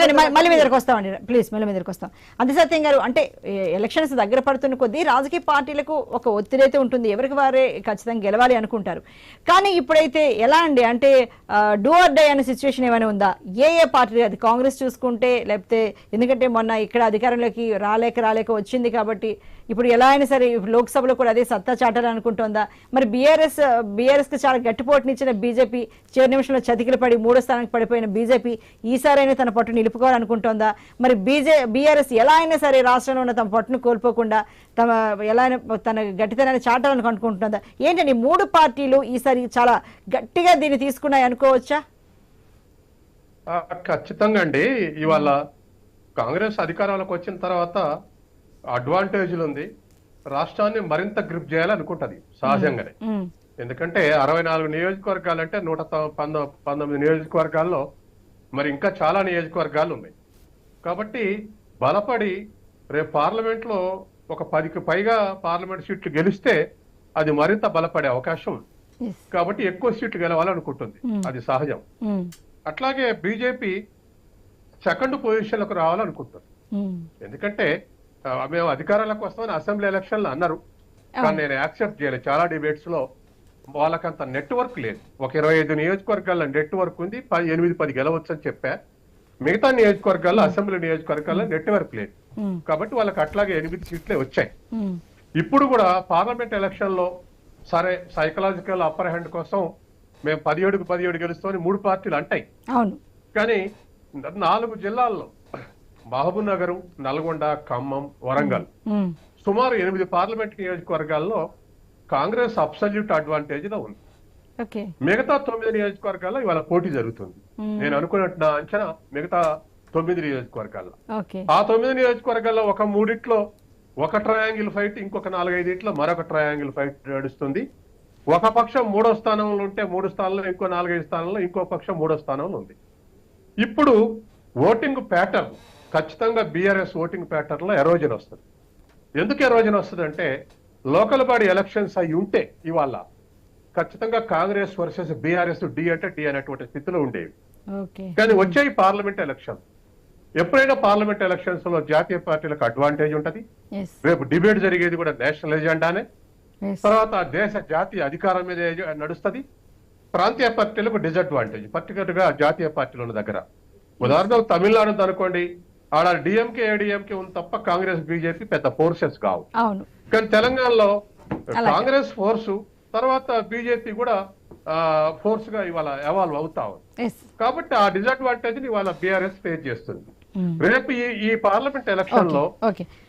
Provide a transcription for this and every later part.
అండి మళ్ళీ మీ దగ్గరకు వస్తామండి, ప్లీజ్ మళ్ళీ మీ దగ్గరకు వస్తాం. అంతే సత్యం గారు, అంటే ఎలక్షన్స్ దగ్గర పడుతున్న కొద్దీ రాజకీయ పార్టీలకు ఒక ఒత్తిడి అయితే ఉంటుంది, ఎవరికి వారే ఖచ్చితంగా గెలవాలి అనుకుంటారు. కానీ ఇప్పుడైతే ఎలా అండి, అంటే డూ ఆర్ డై అనే సిచ్యువేషన్ ఏమైనా ఉందా? ఏ పార్టీ, అది కాంగ్రెస్ చూసుకుంటే, లేకపోతే ఎందుకంటే మొన్న ఇక్కడ అధికారంలోకి రాలేక వచ్చింది కాబట్టి ఇప్పుడు ఎలా అయినా సరే లోక్సభలో కూడా అదే సత్తా చాటాలనుకుంటోందా? మరి బీఆర్ఎస్ కి చాలా గట్టిపోటునిచ్చిన బీజేపీ చివరి నిమిషంలో చతికిలు పడి 3వ స్థానానికి పడిపోయిన బీజేపీ ఈసారైనా తన పట్టు నిలుపుకోవాలనుకుంటోందా? మరి బీఆర్ఎస్ ఎలా అయినా సరే రాష్ట్రంలో ఉన్న తమ పట్టును కోల్పోకుండా ఎలా అయినా తన గట్టితనాన్ని చాటాలని అనుకుంటుందా? ఏంటండి 3 పార్టీలు ఈసారి చాలా గట్టిగా దీన్ని తీసుకున్నాయి అనుకోవచ్చా? ఖచ్చితంగా అండి. ఇవాళ కాంగ్రెస్ అధికారంలోకి వచ్చిన తర్వాత అడ్వాంటేజ్లు ఉంది, రాష్ట్రాన్ని మరింత గ్రిప్ చేయాలనుకుంటది సహజంగానే. ఎందుకంటే 64 నియోజకవర్గాలంటే 119 నియోజకవర్గాల్లో మరి ఇంకా చాలా నియోజకవర్గాలు ఉన్నాయి కాబట్టి బలపడి రేపు పార్లమెంట్ లో ఒక 10కి పైగా పార్లమెంట్ సీట్లు గెలిస్తే అది మరింత బలపడే అవకాశం ఉంది. కాబట్టి ఎక్కువ సీట్లు గెలవాలనుకుంటుంది, అది సహజం. అట్లాగే బీజేపీ సెకండ్ పొజిషన్లకు రావాలనుకుంటుంది. ఎందుకంటే మేము అధికారంలోకి వస్తామని అసెంబ్లీ ఎలక్షన్లు అన్నారు, కానీ నేను యాక్సెప్ట్ చేయలేదు. చాలా డిబేట్స్ లో వాళ్ళకంత నెట్వర్క్ లేదు. ఒక 25 నియోజకవర్గాల్లో నెట్వర్క్ ఉంది, 8-10 గెలవచ్చు అని చెప్పా. మిగతా నియోజకవర్గాల్లో, అసెంబ్లీ నియోజకవర్గాల్లో నెట్వర్క్ లేదు. కాబట్టి వాళ్ళకి అట్లాగే 8 సీట్లే వచ్చాయి. ఇప్పుడు కూడా పార్లమెంట్ ఎలక్షన్ లో సరే సైకలాజికల్ అప్పర్ హ్యాండ్ కోసం మేము 17 గెలుస్తామని 3 పార్టీలు అంటాయి. కానీ 4 జిల్లాల్లో మహబూబ్ నగర్, నల్గొండ, ఖమ్మం, వరంగల్ సుమారు 8 పార్లమెంట్ నియోజకవర్గాల్లో కాంగ్రెస్ అబ్సల్యూట్ అడ్వాంటేజ్ లో ఉంది. మిగతా 9 నియోజకవర్గాల్లో ఇవాళ పోటీ జరుగుతుంది. నేను అనుకున్నట్టు నా అంచనా మిగతా 9 నియోజకవర్గాల్లో, ఆ 9 నియోజకవర్గాల్లో ఒక 3 ఒక ట్రయాంగిల్ ఫైట్, ఇంకొక 4-5 మరొక ట్రయాంగిల్ ఫైట్ నడుస్తుంది. ఒక పక్షం 3వ స్థానంలో ఉంటే 3 స్థానంలో, ఇంకో 4-5 స్థానంలో ఇంకో పక్షం 3వ స్థానంలో ఉంది. ఇప్పుడు ఓటింగ్ ప్యాటర్న్ ఖచ్చితంగా బీఆర్ఎస్ ఓటింగ్ ప్యాటర్న్ లో ఎరోజన్ వస్తుంది. ఎందుకు ఎరోజన్ వస్తుంది అంటే లోకల్ బాడీ ఎలక్షన్స్ అయి ఉంటే ఇవాళ ఖచ్చితంగా కాంగ్రెస్ వర్సెస్ బీఆర్ఎస్ డి అంటే డి అనేటువంటి స్థితిలో ఉండేవి. కానీ వచ్చే పార్లమెంట్ ఎలక్షన్, ఎప్పుడైనా పార్లమెంట్ ఎలక్షన్స్ లో జాతీయ పార్టీలకు అడ్వాంటేజ్ ఉంటది. రేపు డిబేట్ జరిగేది కూడా నేషనల్ ఎజెండానే. తర్వాత దేశ జాతీయ అధికారం మీద నడుస్తుంది. ప్రాంతీయ పార్టీలకు డిసడ్వాంటేజ్, పర్టికులర్ గా జాతీయ పార్టీలు ఉన్న దగ్గర. ఉదాహరణకు తమిళనాడు అనుకోండి, ఆడ డిఎంకే ఏడిఎంకే ఉంది తప్ప కాంగ్రెస్ బీజేపీ పెద్ద ఫోర్సెస్ కావు. కానీ తెలంగాణలో కాంగ్రెస్ ఫోర్సు తర్వాత బీజేపీ కూడా ఫోర్స్ గా ఇవాళ ఎవాల్వ్ అవుతా ఉంది. కాబట్టి ఆ డిసడ్వాంటేజ్ ని ఇవాళ బీఆర్ఎస్ ఫేస్ చేస్తుంది. రేపు ఈ పార్లమెంట్ ఎలక్షన్ లో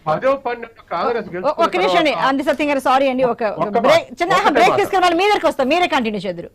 10వ 12 కాంగ్రెస్ గెలుస్తుంది. సారీ అండి, ఒక చిన్న బ్రేక్ తీసుకుని మీరే కంటిన్యూ చేద్దరు.